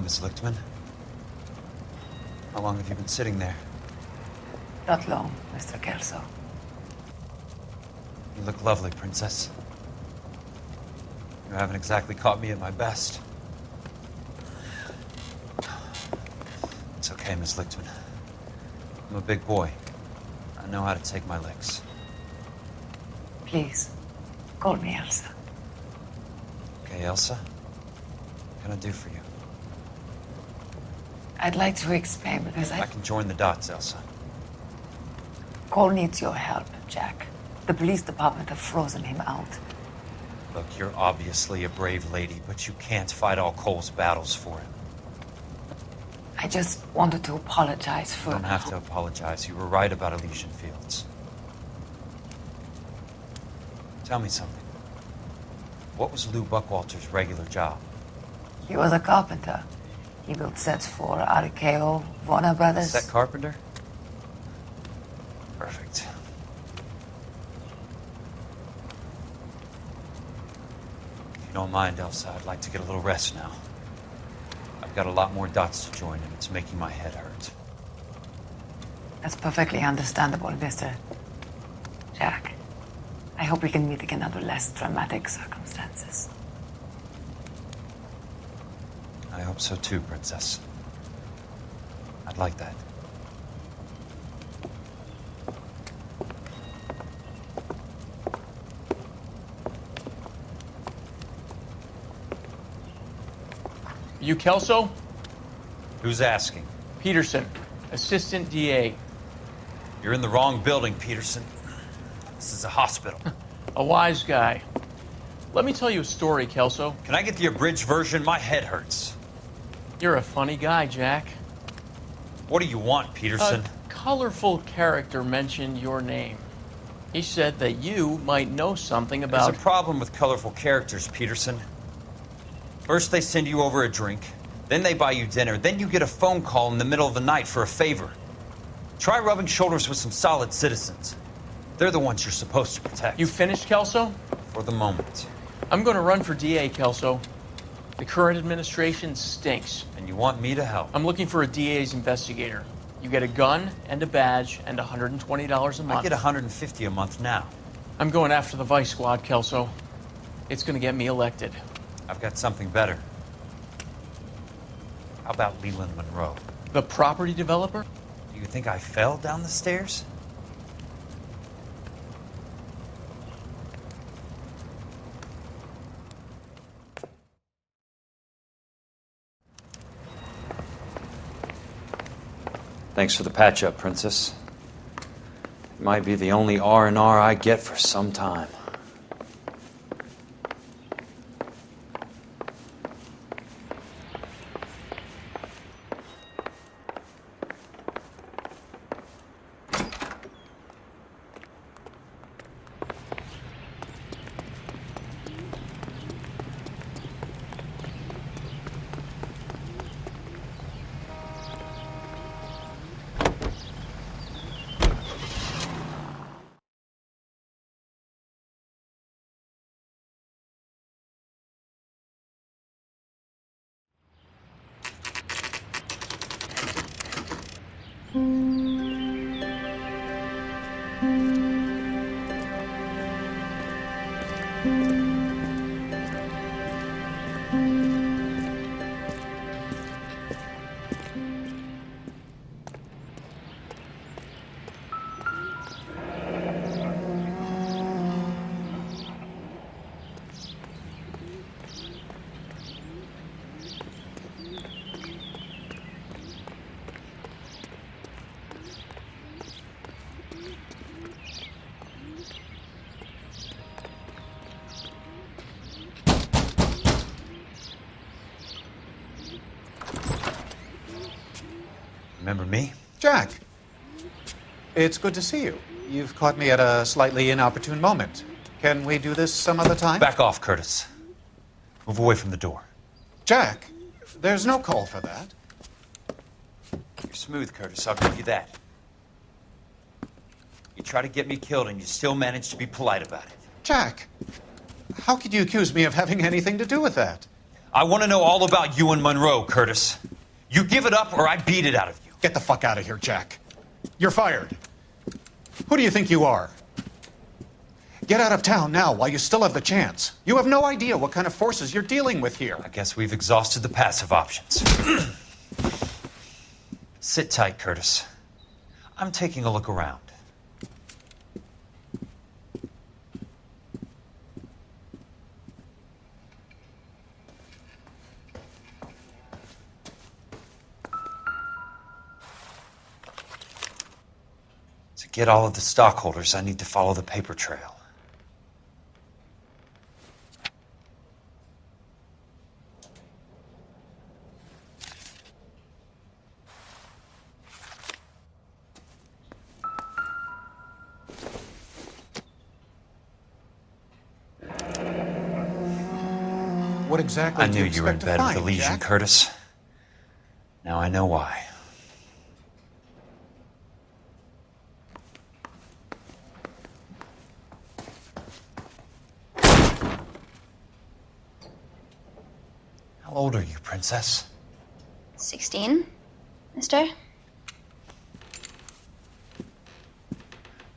Miss Lichtman. How long have you been sitting there? Not long, Mr. Kelso. You look lovely, Princess. You haven't exactly caught me at my best. It's okay, Miss Lichtman. I'm a big boy. I know how to take my licks. Please, call me Elsa. Okay, Elsa? What can I do for you? I'd like to explain because I can join the dots, Elsa. Cole needs your help, Jack. The police department have frozen him out. Look, you're obviously a brave lady, but you can't fight all Cole's battles for him. I just wanted to apologize for... You don't have to apologize. You were right about Elysian Fields. Tell me something. What was Lou Buckwalter's regular job? He was a carpenter. He built sets for RKO, Warner Brothers. Set carpenter? Perfect. If you don't mind, Elsa, I'd like to get a little rest now. I've got a lot more dots to join, and it's making my head hurt. That's perfectly understandable, Mr. Jack. I hope we can meet again under less dramatic circumstances. I hope so too, Princess. I'd like that. You Kelso? Who's asking? Peterson, Assistant DA. You're in the wrong building, Peterson. This is a hospital. A wise guy. Let me tell you a story, Kelso. Can I get the abridged version? My head hurts. You're a funny guy, Jack. What do you want, Peterson? A colorful character mentioned your name. He said that you might know something about... There's a problem with colorful characters, Peterson. First they send you over a drink, then they buy you dinner, then you get a phone call in the middle of the night for a favor. Try rubbing shoulders with some solid citizens. They're the ones you're supposed to protect. You finished, Kelso? For the moment. I'm going to run for DA, Kelso. The current administration stinks. And you want me to help? I'm looking for a DA's investigator. You get a gun and a badge and $120 a month. I get $150 a month now. I'm going after the Vice Squad, Kelso. It's going to get me elected. I've got something better. How about Leland Monroe? The property developer? Do you think I fell down the stairs? Thanks for the patch-up, Princess. It might be the only R&R I get for some time. Remember me? Jack, it's good to see you. You've caught me at a slightly inopportune moment. Can we do this some other time? Back off, Curtis. Move away from the door. Jack, there's no call for that. You're smooth, Curtis. I'll give you that. You try to get me killed and you still manage to be polite about it. Jack, how could you accuse me of having anything to do with that? I want to know all about you and Monroe, Curtis. You give it up or I beat it out of you. Get the fuck out of here, Jack. You're fired. Who do you think you are? Get out of town now while you still have the chance. You have no idea what kind of forces you're dealing with here. I guess we've exhausted the passive options. Sit tight, Curtis. I'm taking a look around. To get all of the stockholders, I need to follow the paper trail. What exactly I do knew you you were in expect bed to with the find, Legion, Jack? Curtis. Now I know why. How old are you, Princess? 16, mister?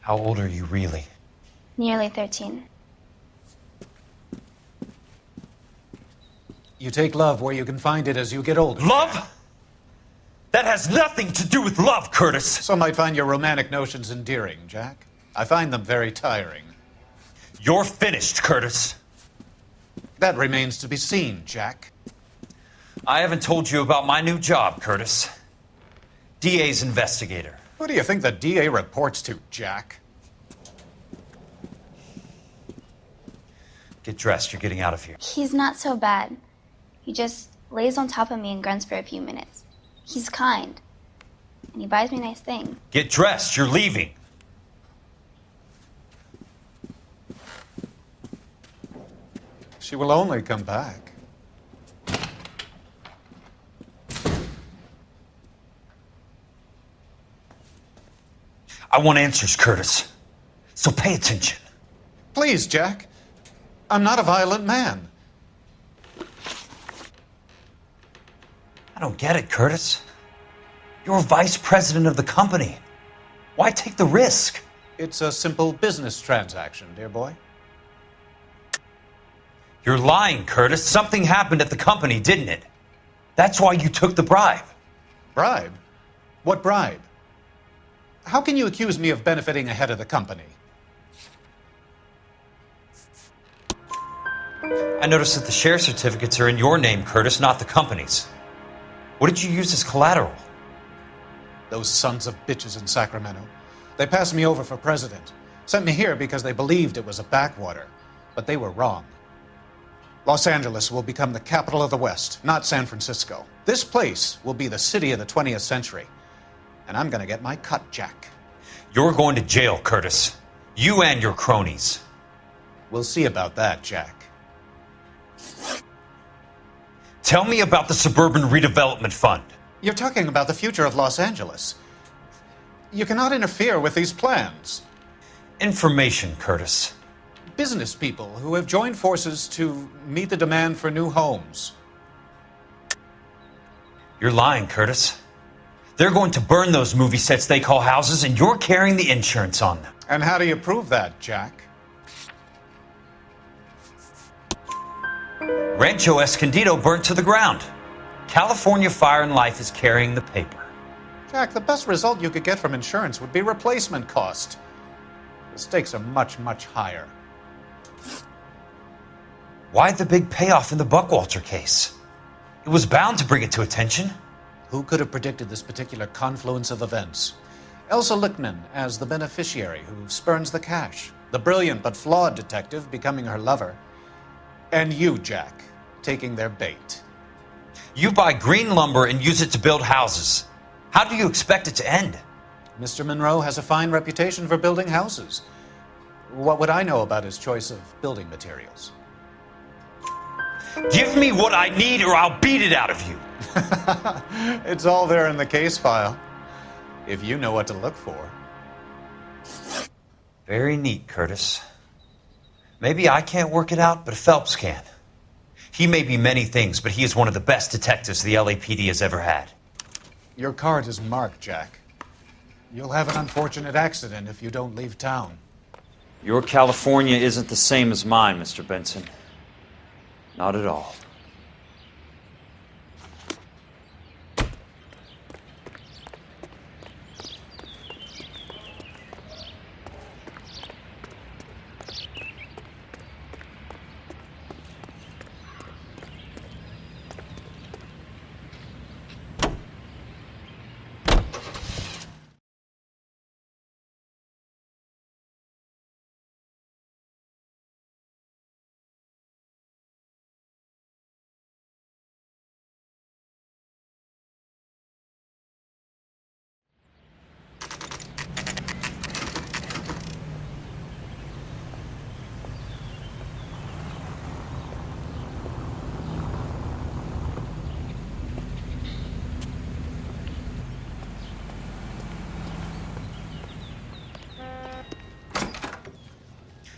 How old are you really? Nearly 13. You take love where you can find it as you get older. Love? That has nothing to do with love, Curtis. Some might find your romantic notions endearing, Jack. I find them very tiring. You're finished, Curtis. That remains to be seen, Jack. I haven't told you about my new job, Curtis. DA's investigator. Who do you think the DA reports to, Jack? Get dressed, you're getting out of here. He's not so bad. He just lays on top of me and grunts for a few minutes. He's kind. And he buys me nice things. Get dressed, you're leaving. She will only come back. I want answers, Curtis. So pay attention. Please, Jack. I'm not a violent man. I don't get it, Curtis. You're vice president of the company. Why take the risk? It's a simple business transaction, dear boy. You're lying, Curtis. Something happened at the company, didn't it? That's why you took the bribe. Bribe? What bribe? How can you accuse me of benefiting ahead of the company? I noticed that the share certificates are in your name, Curtis, not the company's. What did you use as collateral? Those sons of bitches in Sacramento. They passed me over for president. Sent me here because they believed it was a backwater. But they were wrong. Los Angeles will become the capital of the West, not San Francisco. This place will be the city of the 20th century. And I'm gonna get my cut, Jack. You're going to jail, Curtis. You and your cronies. We'll see about that, Jack. Tell me about the Suburban Redevelopment Fund. You're talking about the future of Los Angeles. You cannot interfere with these plans. Information, Curtis. Business people who have joined forces to meet the demand for new homes. You're lying, Curtis. They're going to burn those movie sets they call houses, and you're carrying the insurance on them. And how do you prove that, Jack? Rancho Escondido burnt to the ground. California Fire and Life is carrying the paper. Jack, the best result you could get from insurance would be replacement cost. The stakes are much, much higher. Why the big payoff in the Buckwalter case? It was bound to bring it to attention. Who could have predicted this particular confluence of events? Elsa Lichtman as the beneficiary who spurns the cash. The brilliant but flawed detective becoming her lover. And you, Jack, taking their bait. You buy green lumber and use it to build houses. How do you expect it to end? Mr. Monroe has a fine reputation for building houses. What would I know about his choice of building materials? Give me what I need or I'll beat it out of you. It's all there in the case file, if you know what to look for. Very neat, Curtis. Maybe I can't work it out, but Phelps can. He may be many things, but he is one of the best detectives the LAPD has ever had. Your card is marked, Jack. You'll have an unfortunate accident if you don't leave town. Your California isn't the same as mine, Mr. Benson. Not at all.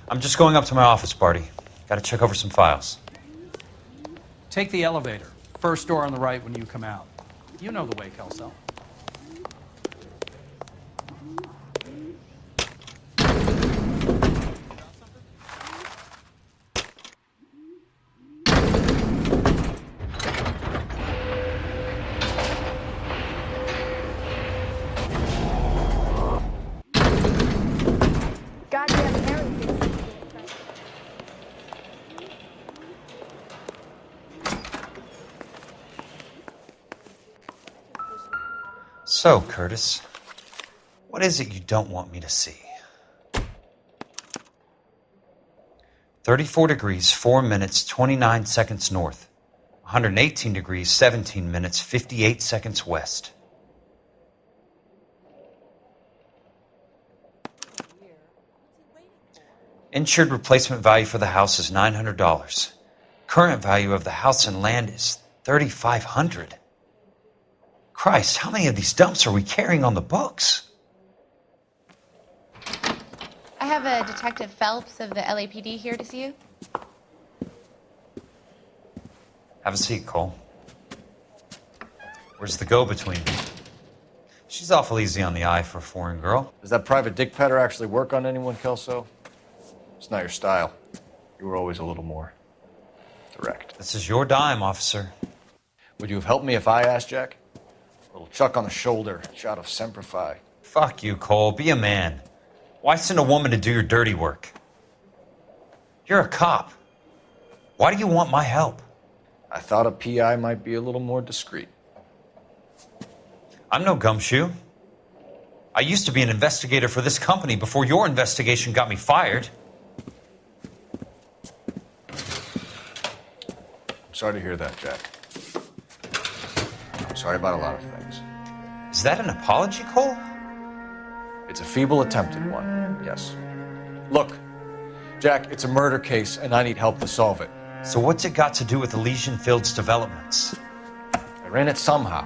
I'm just going up to my office, Barty. Gotta check over some files. Take the elevator. First door on the right when you come out. You know the way, Kelso. Goddamn Harry thinks he's So, Curtis, what is it you don't want me to see? 34 degrees, 4 minutes, 29 seconds north. 118 degrees, 17 minutes, 58 seconds west. Insured replacement value for the house is $900. Current value of the house and land is $3,500. Christ, how many of these dumps are we carrying on the books? I have a Detective Phelps of the LAPD here to see you. Have a seat, Cole. Where's the go-between? She's awful easy on the eye for a foreign girl. Does that private dick petter actually work on anyone, Kelso? It's not your style. You were always a little more direct. This is your dime, officer. Would you have helped me if I asked, Jack? A little chuck on the shoulder, shot of Semper Fi. Fuck you, Cole. Be a man. Why send a woman to do your dirty work? You're a cop. Why do you want my help? I thought a PI might be a little more discreet. I'm no gumshoe. I used to be an investigator for this company before your investigation got me fired. I'm sorry to hear that, Jack. I'm sorry about a lot of things. Is that an apology, Cole? It's a feeble attempt at one, yes. Look, Jack, it's a murder case, and I need help to solve it. So what's it got to do with Elysian Fields developments? They're in it somehow.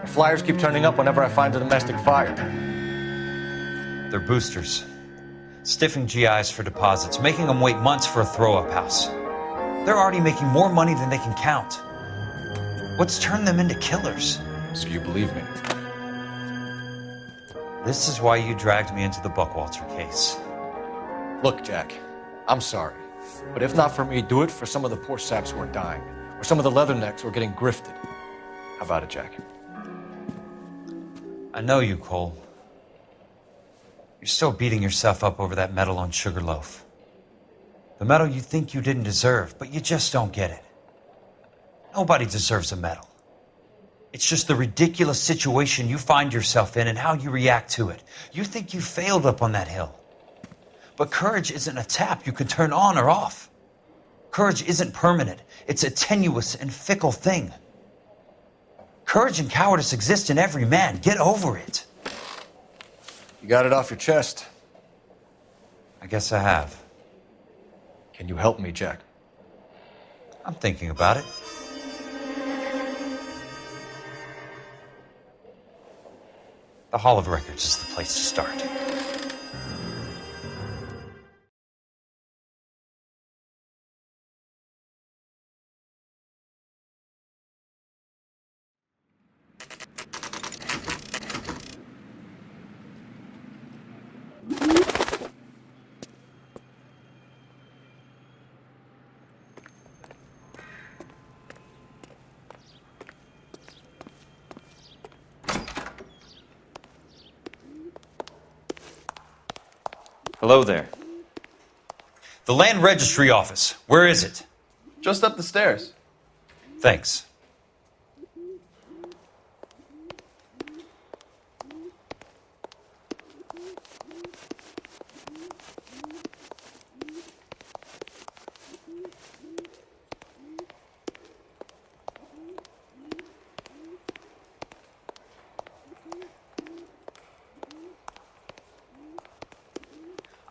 The flyers keep turning up whenever I find a domestic fire. They're boosters. Stiffing GIs for deposits, making them wait months for a throw-up house. They're already making more money than they can count. What's turned them into killers? So you believe me? This is why you dragged me into the Buckwalter case. Look, Jack, I'm sorry. But if not for me, do it for some of the poor saps who are dying. Or some of the leathernecks who are getting grifted. How about it, Jack? I know you, Cole. You're still beating yourself up over that medal on Sugarloaf. The medal you think you didn't deserve, but you just don't get it. Nobody deserves a medal. It's just the ridiculous situation you find yourself in and how you react to it. You think you failed up on that hill. But courage isn't a tap you can turn on or off. Courage isn't permanent. It's a tenuous and fickle thing. Courage and cowardice exist in every man. Get over it. You got it off your chest. I guess I have. Can you help me, Jack? I'm thinking about it. The Hall of Records is the place to start. Hello there. The Land Registry Office. Where is it? Just up the stairs. Thanks.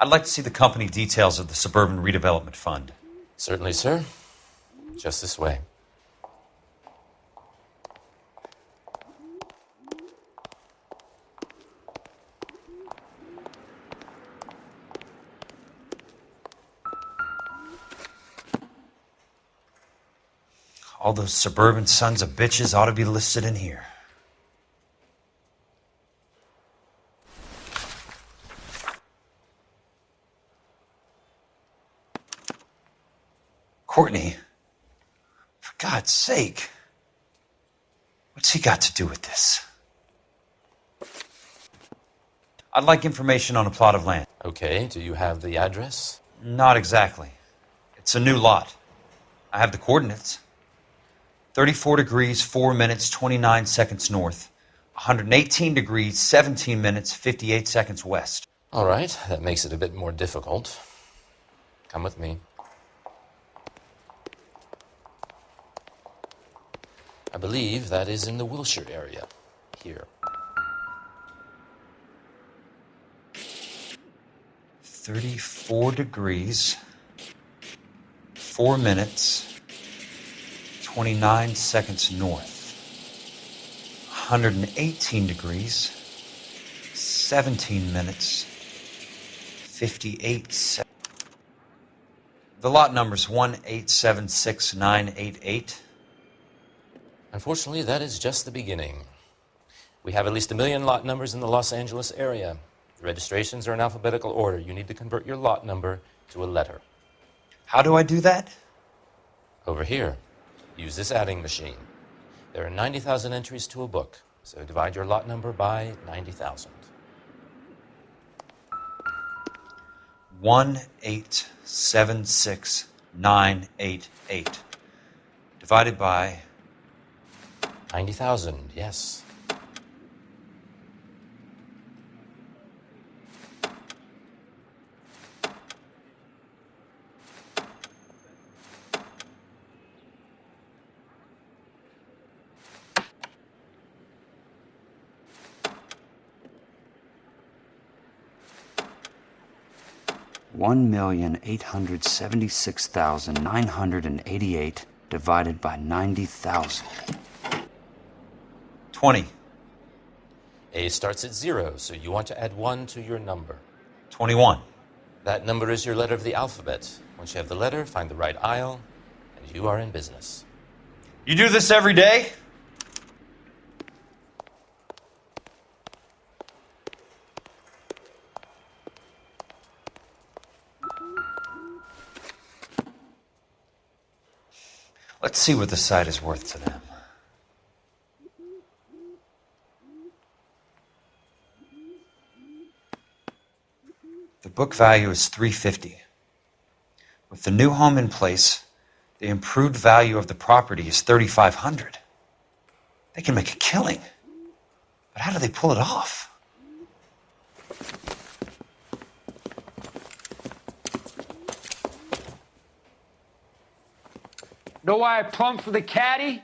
I'd like to see the company details of the Suburban Redevelopment Fund. Certainly, sir. Just this way. All those suburban sons of bitches ought to be listed in here. Courtney, for God's sake, what's he got to do with this? I'd like information on a plot of land. Okay, do you have the address? Not exactly. It's a new lot. I have the coordinates. 34 degrees, 4 minutes, 29 seconds north. 118 degrees, 17 minutes, 58 seconds west. All right, that makes it a bit more difficult. Come with me. I believe that is in the Wilshire area. Here. 34 degrees, 4 minutes, 29 seconds north. 118 degrees, 17 minutes, 58 seconds. The lot number's 1876988. Unfortunately, that is just the beginning. We have at least 1 million lot numbers in the Los Angeles area. The registrations are in alphabetical order. You need to convert your lot number to a letter. How do I do that? Over here. Use this adding machine. There are 90,000 entries to a book, so divide your lot number by 90,000. 1876988 divided by 90,000, yes. $1,876,988 divided by 90,000. 20. A starts at 0, so you want to add 1 to your number. 21. That number is your letter of the alphabet. Once you have the letter, find the right aisle, and you are in business. You do this every day? Let's see what the site is worth to them. The book value is $350. With the new home in place, the improved value of the property is $3,500. They can make a killing. But how do they pull it off? Know why I plumbed for the caddy?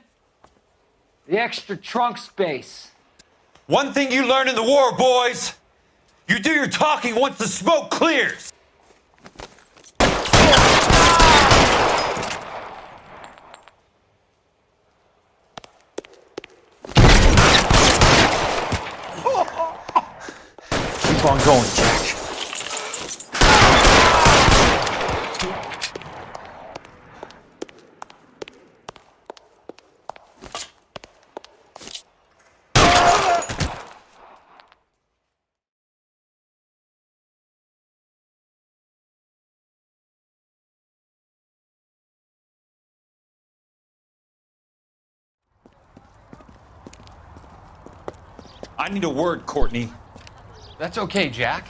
The extra trunk space. One thing you learn in the war, boys. You do your talking once the smoke clears. Keep on going, Jack. I need a word, Courtney. That's okay, Jack.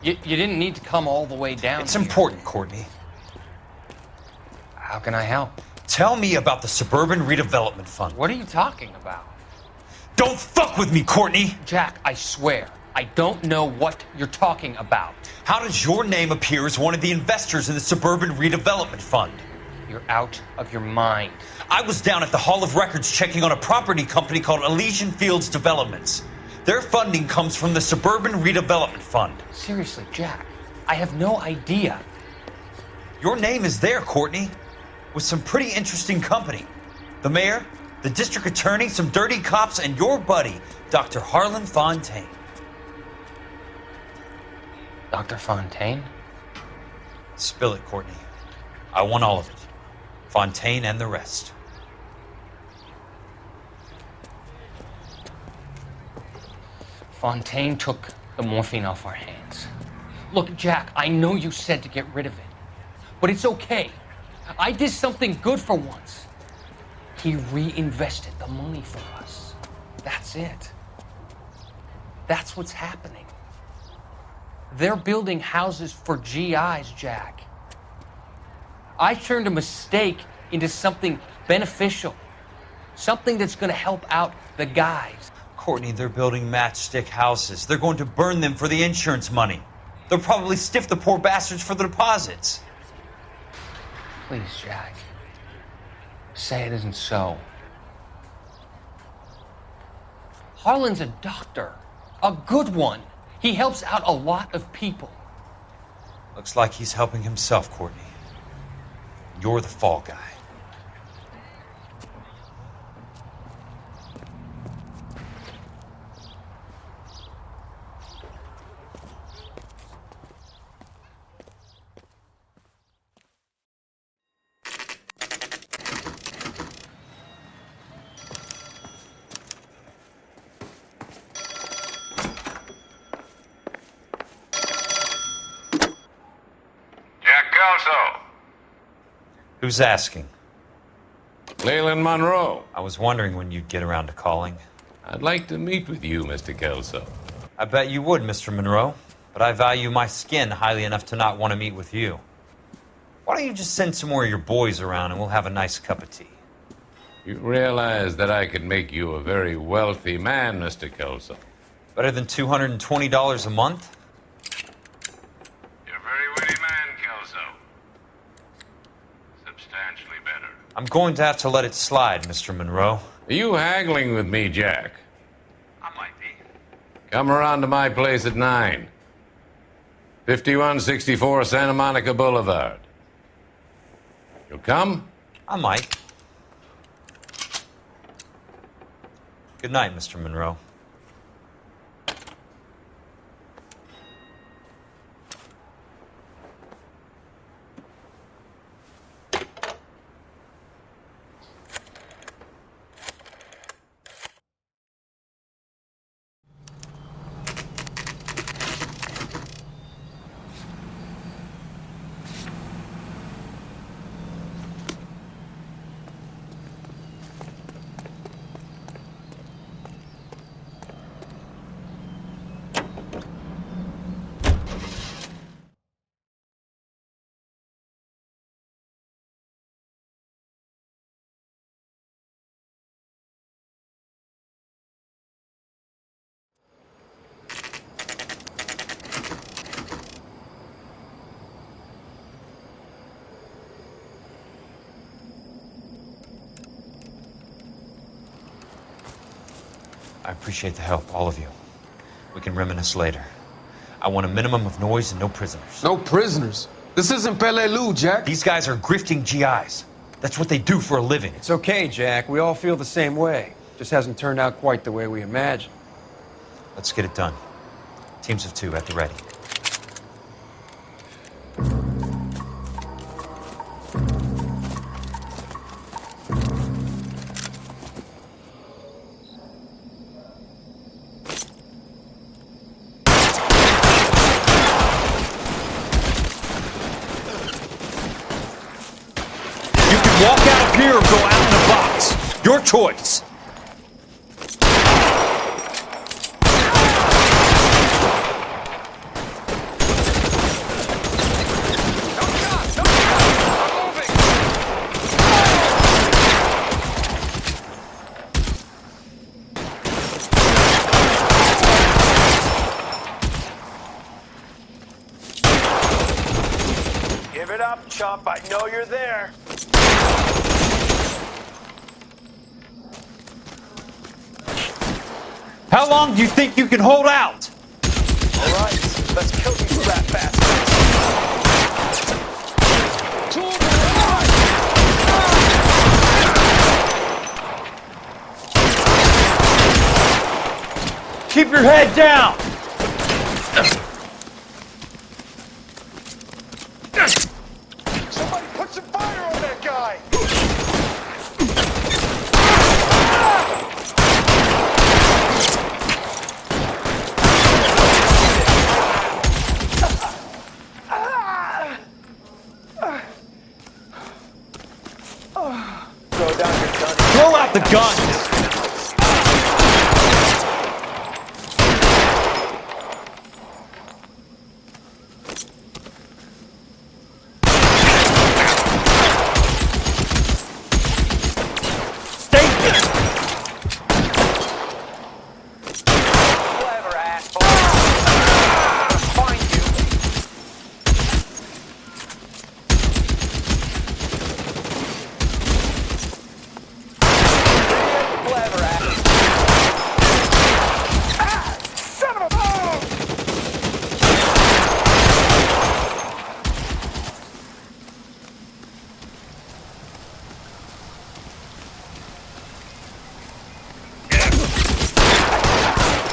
You didn't need to come all the way down. It's important, Courtney. How can I help? Tell me about the Suburban Redevelopment Fund. What are you talking about? Don't fuck with me, Courtney! Jack, I swear, I don't know what you're talking about. How does your name appear as one of the investors in the Suburban Redevelopment Fund? You're out of your mind. I was down at the Hall of Records checking on a property company called Elysian Fields Developments. Their funding comes from the Suburban Redevelopment Fund. Seriously, Jack, I have no idea. Your name is there, Courtney, with some pretty interesting company. The mayor, the district attorney, some dirty cops, and your buddy, Dr. Harlan Fontaine. Dr. Fontaine? Spill it, Courtney. I want all of it. Fontaine and the rest. Fontaine took the morphine off our hands. Look, Jack, I know you said to get rid of it, but it's okay. I did something good for once. He reinvested the money for us. That's it. That's what's happening. They're building houses for GIs, Jack. I turned a mistake into something beneficial, something that's going to help out the guys. Courtney, they're building matchstick houses. They're going to burn them for the insurance money. They'll probably stiff the poor bastards for the deposits. Please, Jack. Say it isn't so. Harlan's a doctor. A good one. He helps out a lot of people. Looks like he's helping himself, Courtney. You're the fall guy. Who's asking? Leland Monroe. I was wondering when you'd get around to calling. I'd like to meet with you, Mr. Kelso. I bet you would, Mr. Monroe. But I value my skin highly enough to not want to meet with you. Why don't you just send some more of your boys around and we'll have a nice cup of tea? You realize that I could make you a very wealthy man, Mr. Kelso. Better than $220 a month? You're a very witty man, Kelso. Substantially better. I'm going to have to let it slide, Mr. Monroe. Are you haggling with me, Jack? I might be. Come around to my place at 9. 5164 Santa Monica Boulevard. You'll come? I might. Good night, Mr. Monroe. I appreciate the help, all of you. We can reminisce later. I want a minimum of noise and no prisoners. No prisoners? This isn't Peleliu, Jack. These guys are grifting GIs. That's what they do for a living. It's okay, Jack. We all feel the same way. Just hasn't turned out quite the way we imagined. Let's get it done. Teams of 2 at the ready. Walk out of here or go out in the box. Your choice. Chump, I know you're there. How long do you think you can hold out? All right, let's kill these rat bastards. Keep your head down! Somebody put some fire on that guy! Throw down your gun. Throw out the gun!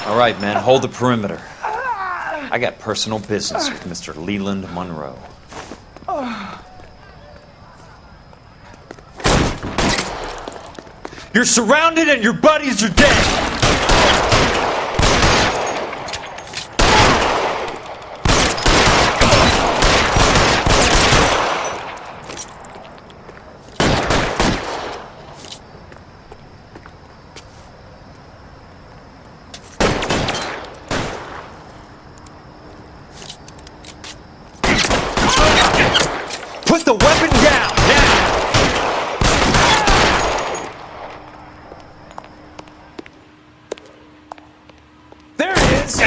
All right, men, hold the perimeter. I got personal business with Mr. Leland Monroe. You're surrounded and your buddies are dead! Put the weapon down, now! There it is!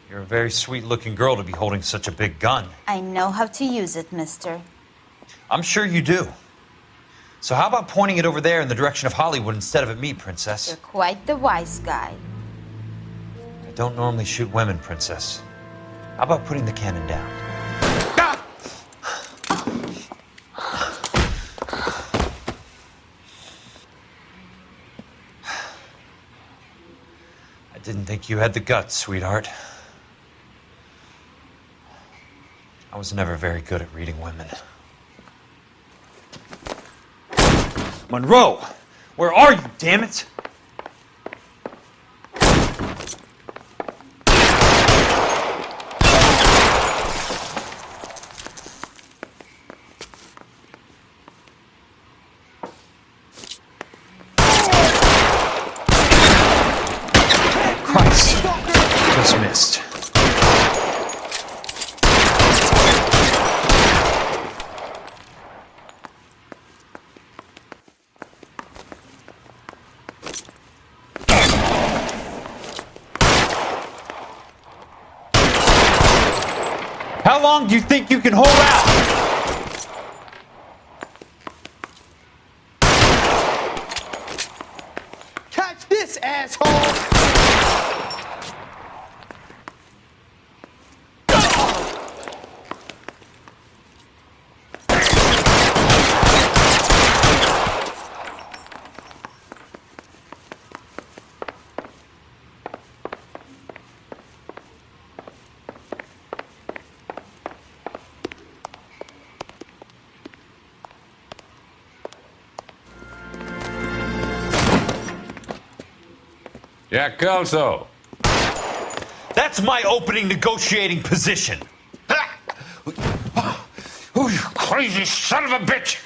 You're a very sweet-looking girl to be holding such a big gun. I know how to use it, mister. I'm sure you do. So how about pointing it over there in the direction of Hollywood instead of at me, Princess? You're quite the wise guy. I don't normally shoot women, Princess. How about putting the cannon down? I didn't think you had the guts, sweetheart. I was never very good at reading women. Monroe! Where are you, damn it? Christ! Just missed. How long do you think you can hold out? Catch this, asshole! Jack Kelso. That's my opening negotiating position. Oh, you crazy son of a bitch!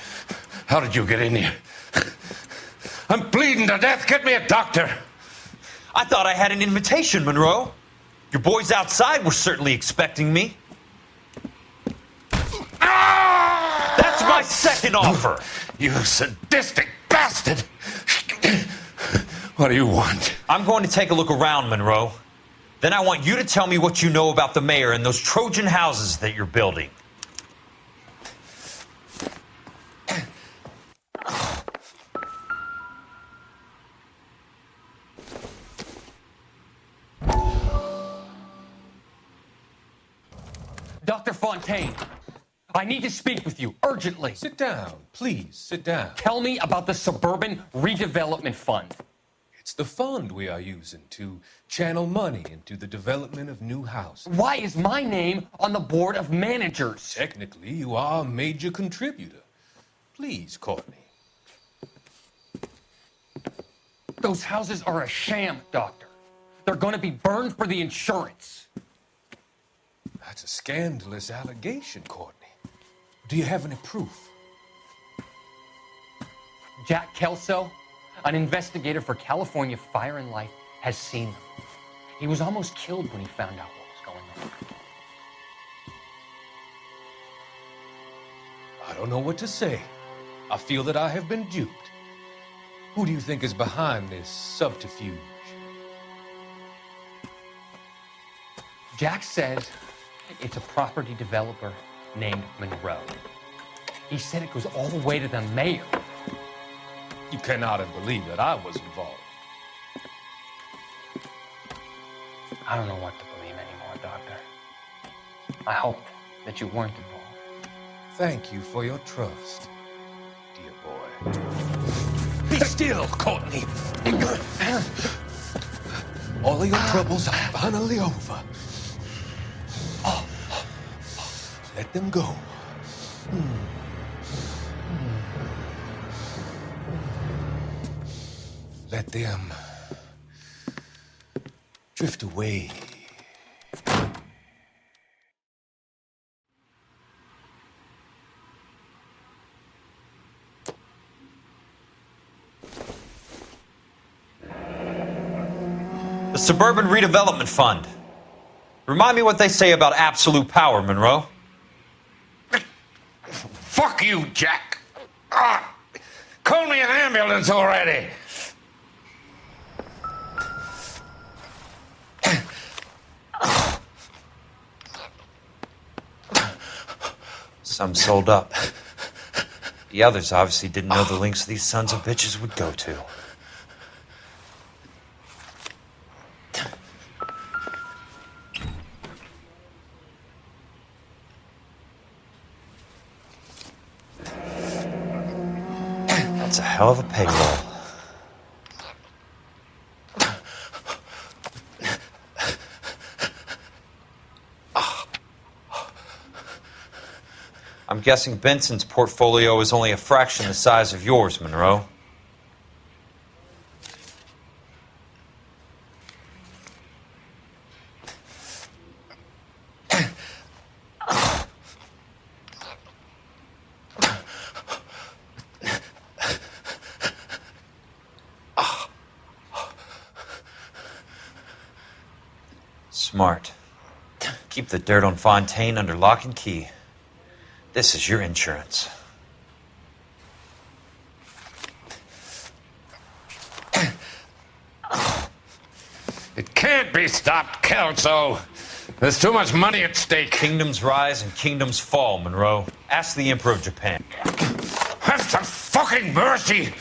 How did you get in here? I'm bleeding to death. Get me a doctor. I thought I had an invitation, Monroe. Your boys outside were certainly expecting me. That's my second offer. You sadistic bastard! What do you want? I'm going to take a look around, Monroe. Then I want you to tell me what you know about the mayor and those Trojan houses that you're building. Dr. Fontaine, I need to speak with you urgently. Sit down. Please, sit down. Tell me about the Suburban Redevelopment Fund. It's the fund we are using to channel money into the development of new houses. Why is my name on the board of managers? Technically, you are a major contributor. Please, Courtney. Those houses are a sham, Doctor. They're going to be burned for the insurance. That's a scandalous allegation, Courtney. Do you have any proof? Jack Kelso, an investigator for California Fire and Life, has seen them. He was almost killed when he found out what was going on. I don't know what to say. I feel that I have been duped. Who do you think is behind this subterfuge? Jack says it's a property developer named Monroe. He said it goes all the way to the mayor. You cannot have believed that I was involved. I don't know what to believe anymore, Doctor. I hope that you weren't involved. Thank you for your trust, dear boy. Be still, Courtney. All of your troubles are finally over. Let them go. Let them drift away. The Suburban Redevelopment Fund. Remind me what they say about absolute power, Monroe. Fuck you, Jack. Call me an ambulance already. Some sold up. The others obviously didn't know the lengths these sons of bitches would go to. That's a hell of a payroll. I'm guessing Benson's portfolio is only a fraction the size of yours, Monroe. Smart. Keep the dirt on Fontaine under lock and key. This is your insurance. It can't be stopped, Kelso. There's too much money at stake. Kingdoms rise and kingdoms fall, Monroe. Ask the Emperor of Japan. Have some fucking mercy!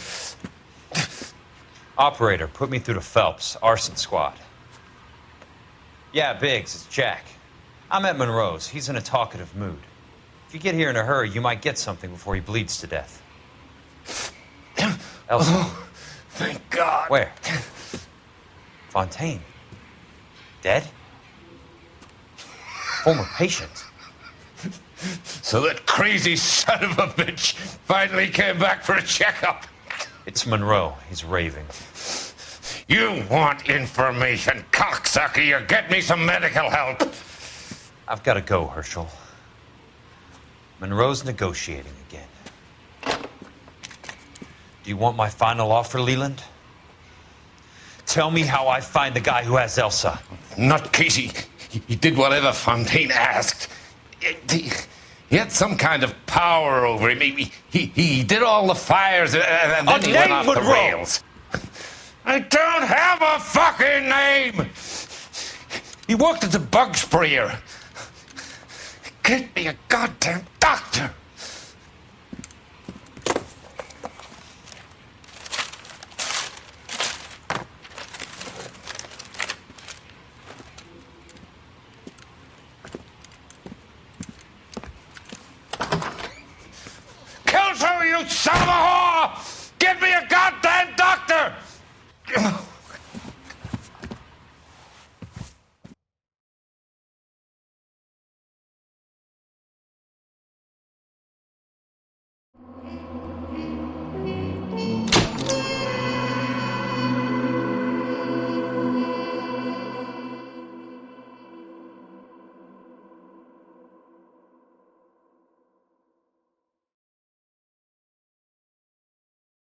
Operator, put me through to Phelps, arson squad. Yeah, Biggs, it's Jack. I'm at Monroe's. He's in a talkative mood. If you get here in a hurry, you might get something before he bleeds to death. Elsa. Oh, thank God. Where? Fontaine. Dead? Former patient. So that crazy son of a bitch finally came back for a checkup. It's Monroe. He's raving. You want information, cocksucker. You get me some medical help. I've got to go, Herschel. Monroe's negotiating again. Do you want my final offer, Leland? Tell me how I find the guy who has Elsa. Not Casey. He did whatever Fontaine asked. He had some kind of power over him. He did all the fires and then he went off the rails. I don't have a fucking name! He worked as a bug sprayer. Get me a goddamn doctor!